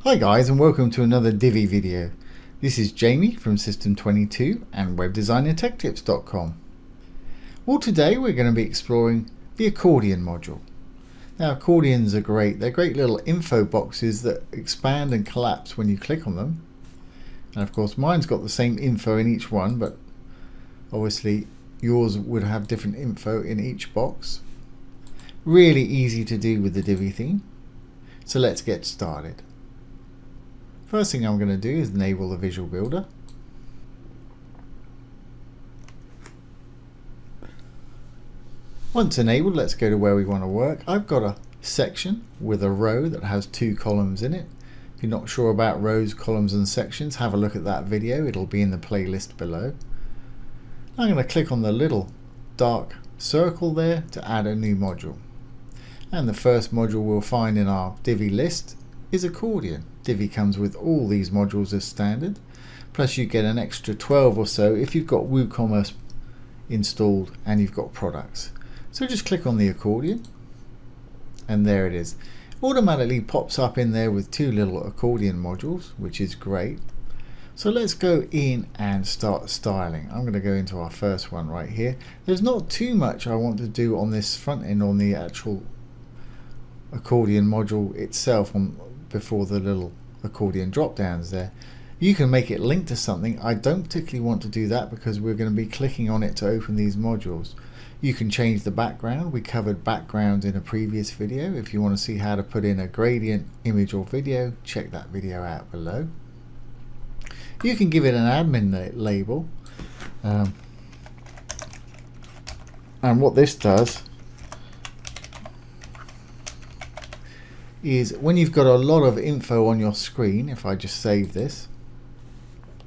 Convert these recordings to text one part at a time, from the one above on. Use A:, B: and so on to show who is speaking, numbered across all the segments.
A: Hi guys, and welcome to another Divi video. This is Jamie from System22 and webdesignandtechtips.com. Well, today we're going to be exploring the Accordion module. Now, accordions are great. They're great little info boxes that expand and collapse when you click on them. And of course mine's got the same info in each one, but obviously yours would have different info in each box. Really easy to do with the Divi theme. So let's get started. First thing I'm going to do is enable the Visual Builder. Once enabled, let's go to where we want to work. I've got a section with a row that has 2 columns in it. If you're not sure about rows, columns and sections, have a look at that video. It'll be in the playlist below. I'm going to click on the little dark circle there to add a new module. And the first module we'll find in our Divi list is Accordion. Divi comes with all these modules as standard, plus you get an extra 12 or so if you've got WooCommerce installed and you've got products. So just click on the Accordion and there it is. Automatically pops up in there with 2 little Accordion modules, which is great. So let's go in and start styling. I'm going to go into our first one right here. There's not too much I want to do on this front end on the actual Accordion module itself before the little accordion drop downs there. You can make it link to something. I don't particularly want to do that because we're going to be clicking on it to open these modules. You can change the background. We covered backgrounds in a previous video. If you want to see how to put in a gradient image or video, check that video out below. You can give it an admin label, and what this does is when you've got a lot of info on your screen, if I just save this,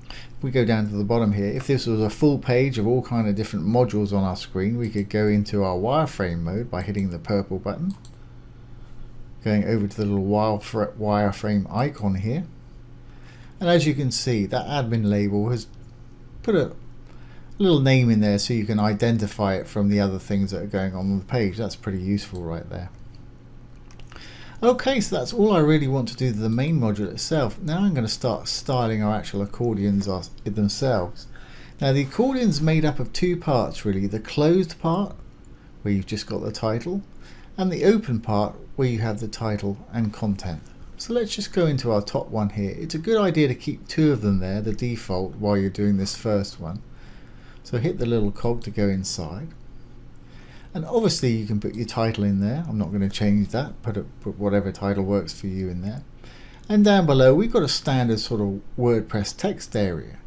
A: if we go down to the bottom here, if this was a full page of all kind of different modules on our screen, we could go into our wireframe mode by hitting the purple button, going over to the little wireframe icon here, and as you can see, that admin label has put a little name in there so you can identify it from the other things that are going on the page. That's pretty useful right there. Okay, so that's all I really want to do to the main module itself. Now I'm going to start styling our actual accordions themselves. Now the accordion's made up of 2 parts really, the closed part where you've just got the title and the open part where you have the title and content. So let's just go into our top one here. It's a good idea to keep 2 of them there, the default, while you're doing this first one. So hit the little cog to go inside. And obviously you can put your title in there. I'm not going to change that. Put whatever title works for you in there. And down below we've got a standard sort of WordPress text area.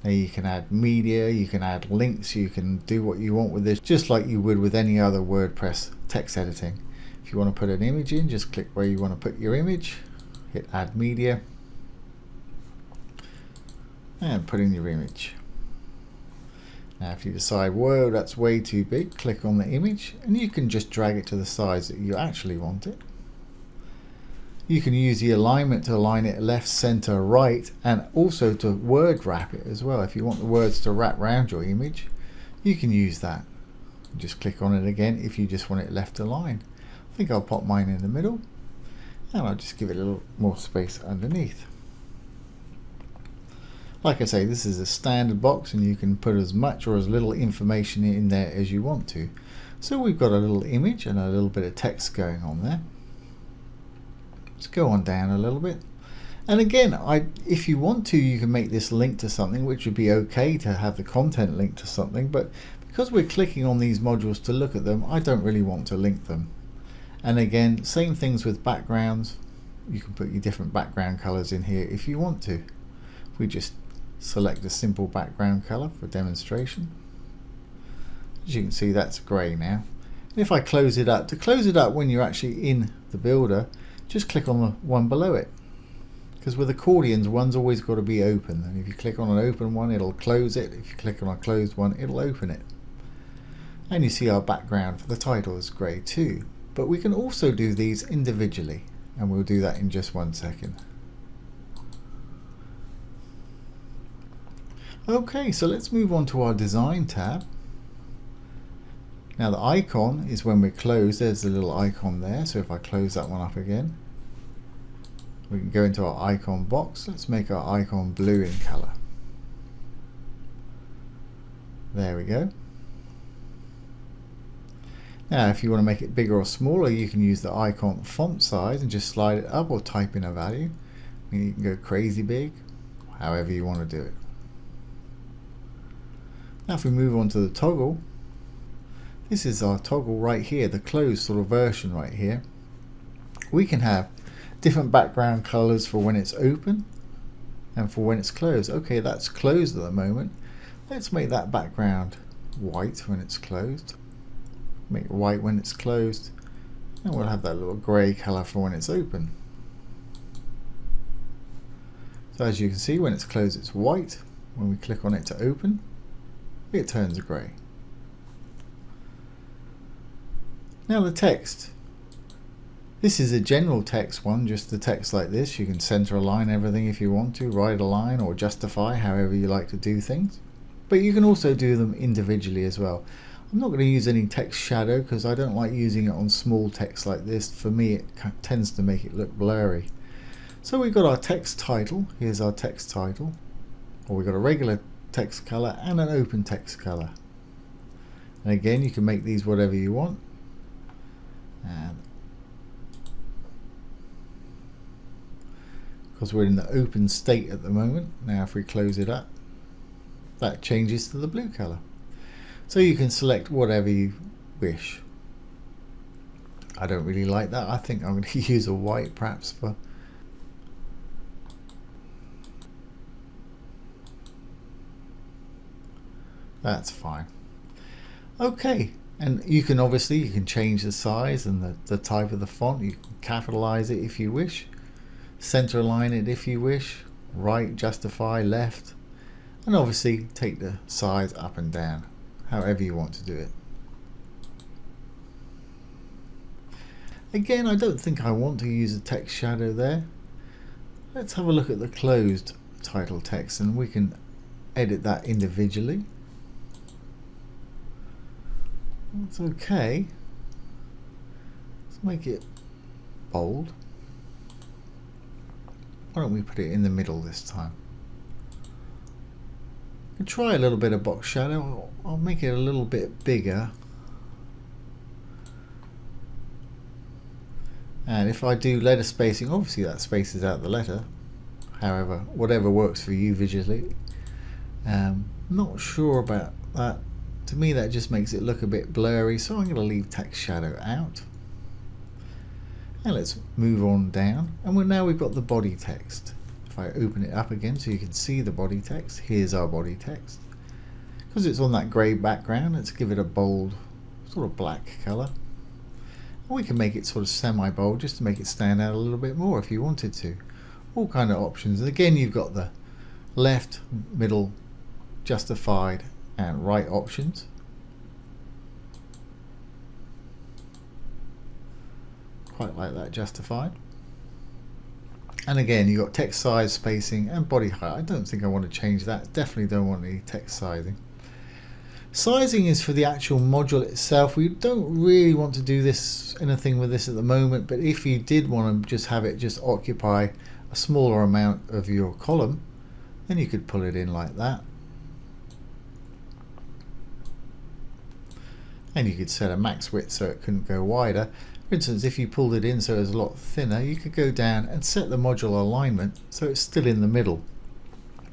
A: Now you can add media, you can add links, you can do what you want with this, just like you would with any other WordPress text editing. If you want to put an image in, just click where you want to put your image, hit add media, and put in your image. Now if you decide, whoa, that's way too big, click on the image and you can just drag it to the size that you actually want it. You can use the alignment to align it left, center, right, and also to word wrap it as well. If you want the words to wrap around your image, you can use that. Just click on it again if you just want it left aligned. I think I'll pop mine in the middle and I'll just give it a little more space underneath. Like I say, this is a standard box and you can put as much or as little information in there as you want to. So we've got a little image and a little bit of text going on there. Let's go on down a little bit. And again, if you want to, you can make this link to something, which would be okay to have the content linked to something, but because we're clicking on these modules to look at them, I don't really want to link them. And again, same things with backgrounds. You can put your different background colors in here if you want to. We just select a simple background color for demonstration. As you can see, that's grey now. And if I close it up, to close it up when you're actually in the builder, just click on the one below it. Because with accordions, one's always got to be open. And if you click on an open one, it'll close it. If you click on a closed one, it'll open it. And you see our background for the title is grey too. But we can also do these individually. And we'll do that in just 1 second. Okay, so let's move on to our design tab. Now the icon is when we're closed. There's a little icon there, so if I close that one up again, We can go into our icon box. Let's make our icon blue in color. There we go. Now if you want to make it bigger or smaller, you can use the icon font size and just slide it up or type in a value. You can go crazy big, however you want to do it. Now if we move on to the toggle, this is our toggle right here, the closed sort of version right here. We can have different background colors for when it's open and for when it's closed. Okay, that's closed at the moment. Let's make that background white when it's closed. Make it white when it's closed, and we'll have that little grey color for when it's open. So as you can see, when it's closed it's white. When we click on it to open, it turns grey. Now the text. This is a general text one, just the text like this. You can center align everything if you want to, write a line or justify, however you like to do things. But you can also do them individually as well. I'm not going to use any text shadow because I don't like using it on small text like this. For me it tends to make it look blurry. So we've got our text title. Here's our text title. Or we've got a regular text color and an open text color. And again, you can make these whatever you want. And because we're in the open state at the moment, now if we close it up, that changes to the blue color. So you can select whatever you wish. I don't really like that. I think I'm going to use a white perhaps for. That's fine. Okay, and you can obviously change the size and the type of the font. You can capitalize it if you wish, center align it if you wish, right, justify, left, and obviously take the size up and down, however you want to do it. Again, I don't think I want to use a text shadow there. Let's have a look at the closed title text, and we can edit that individually. That's okay. Let's make it bold. Why don't we put it in the middle this time? I'll try a little bit of box shadow. I'll make it a little bit bigger. And if I do letter spacing, obviously that spaces out the letter. However, whatever works for you visually. Not sure about that. To me that just makes it look a bit blurry, so I'm going to leave text shadow out. And let's move on down, and now we've got the body text. If I open it up again so you can see the body text, here's our body text. Because it's on that grey background, let's give it a bold sort of black colour. We can make it sort of semi-bold just to make it stand out a little bit more if you wanted to. All kind of options. And again, you've got the left, middle, justified and right options. Quite like that justified. And again, you've got text size, spacing and body height. I don't think I want to change that. Definitely don't want any text sizing. Sizing is for the actual module itself. We don't really want to do anything with this at the moment, but if you did want to just have it just occupy a smaller amount of your column, then you could pull it in like that. And you could set a max width so it couldn't go wider. For instance, if you pulled it in so it was a lot thinner, you could go down and set the module alignment so it's still in the middle,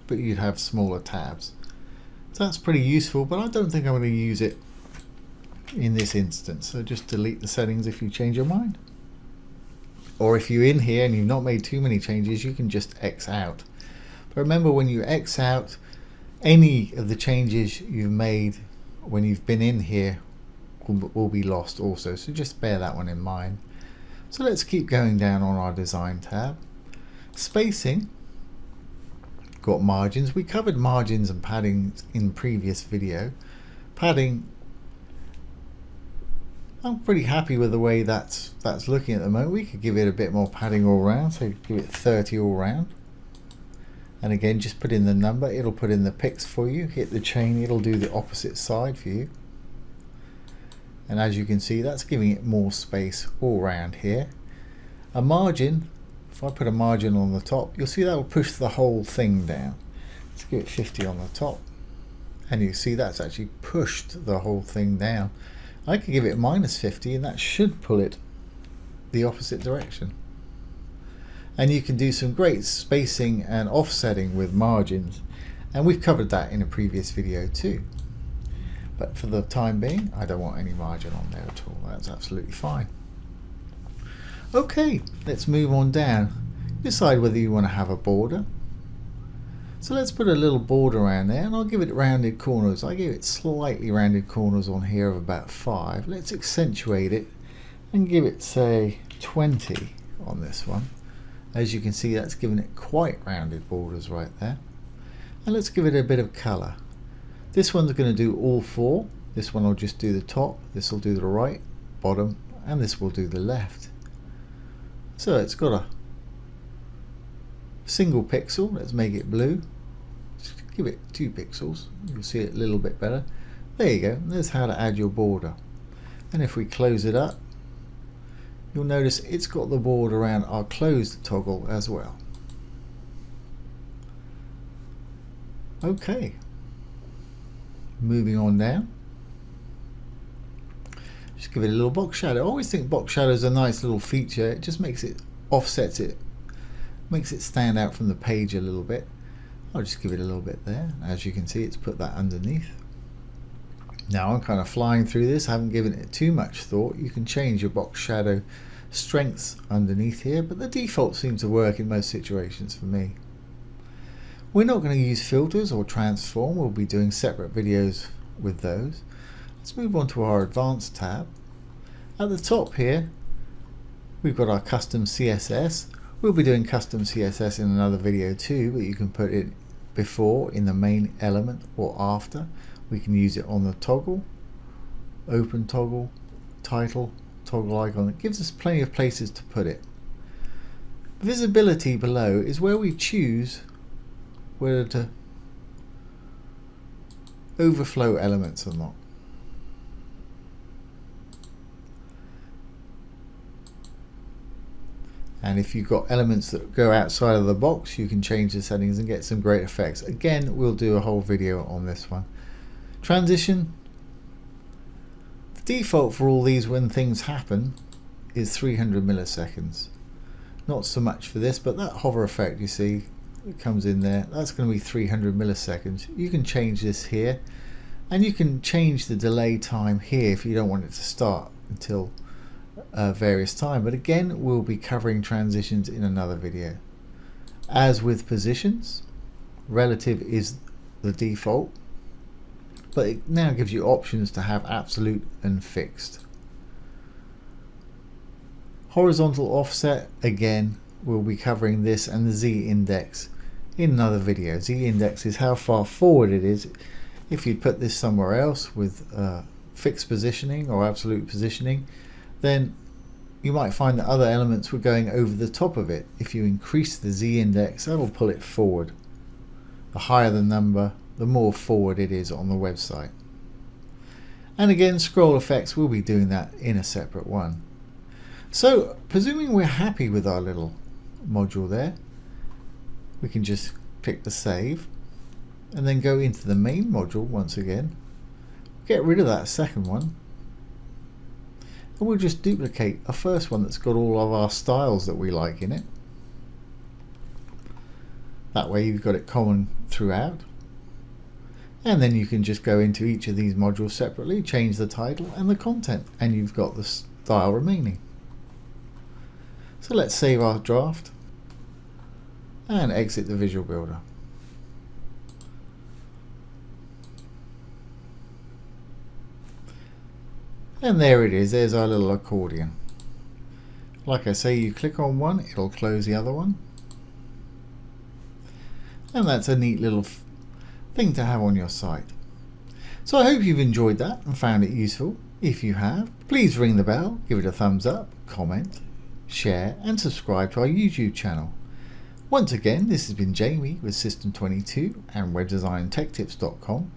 A: but you'd have smaller tabs. So that's pretty useful, but I don't think I'm going to use it in this instance. So just delete the settings if you change your mind. Or if you're in here and you've not made too many changes, you can just X out. But remember, when you X out, any of the changes you've made when you've been in here will be lost also, so just bear that one in mind. So let's keep going down on our design tab. Spacing, got margins. We covered margins and padding in previous video. Padding, I'm pretty happy with the way that's looking at the moment. We could give it a bit more padding all round, so give it 30 all round. And again, just put in the number, it'll put in the pix for you. Hit the chain, it'll do the opposite side for you. And as you can see, that's giving it more space all around here. A margin If I put a margin on the top, you'll see that will push the whole thing down. Let's give it 50 on the top, and you see that's actually pushed the whole thing down. I could give it minus 50 and that should pull it the opposite direction. And you can do some great spacing and offsetting with margins, and we've covered that in a previous video too. But for the time being, I don't want any margin on there at all. That's absolutely fine. Okay, let's move on down. Decide whether you want to have a border. So let's put a little border around there, and I'll give it rounded corners. I give it slightly rounded corners on here of about 5. Let's accentuate it and give it, say, 20 on this one. As you can see, that's given it quite rounded borders right there. And let's give it a bit of colour. This one's going to do all 4. This one will just do the top, this will do the right, bottom, and this will do the left. So it's got a single pixel. Let's make it blue. Just give it 2 pixels. You'll see it a little bit better. There you go. There's how to add your border. And if we close it up, you'll notice it's got the border around our closed toggle as well. Okay. Moving on down. Just give it a little box shadow. I always think box shadow is a nice little feature. It just makes it, offsets it, makes it stand out from the page a little bit. I'll just give it a little bit there. As you can see, it's put that underneath. Now I'm kind of flying through this. I haven't given it too much thought. You can change your box shadow strengths underneath here, but the default seems to work in most situations for me. We're not going to use filters or transform. We'll be doing separate videos with those. Let's move on to our advanced tab. At the top here, we've got our custom CSS. We'll be doing custom CSS in another video too, but you can put it before in the main element or after. We can use it on the toggle, open toggle, title, toggle icon. It gives us plenty of places to put it. Visibility below is where we choose whether to overflow elements or not. And if you've got elements that go outside of the box, you can change the settings and get some great effects. Again, we'll do a whole video on this one. Transition. The default for all these when things happen is 300 milliseconds. Not so much for this, but that hover effect you see, it comes in there, that's going to be 300 milliseconds. You can change this here, and you can change the delay time here if you don't want it to start until various time. But again, we'll be covering transitions in another video. As with positions, relative is the default, but it now gives you options to have absolute and fixed. Horizontal offset, again, we'll be covering this and the z-index in another video. Z-index is how far forward it is. If you put this somewhere else with fixed positioning or absolute positioning, then you might find that other elements were going over the top of it. If you increase the z-index, that'll pull it forward. The higher the number, the more forward it is on the website. And again, scroll effects, we'll be doing that in a separate one. So, presuming we're happy with our little module there, we can just click the save and then go into the main module once again, get rid of that second one, and we'll just duplicate a first one that's got all of our styles that we like in it. That way you've got it common throughout, and then you can just go into each of these modules separately, change the title and the content, and you've got the style remaining. So let's save our draft and exit the Visual Builder. And there it is, there's our little accordion. Like I say, you click on one, it'll close the other one. And that's a neat little thing to have on your site. So I hope you've enjoyed that and found it useful. If you have, please ring the bell, give it a thumbs up, comment, share and subscribe to our YouTube channel. Once again, this has been Jamie with System22 and WebDesignTechTips.com.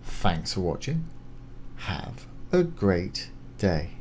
A: Thanks for watching. Have a great day.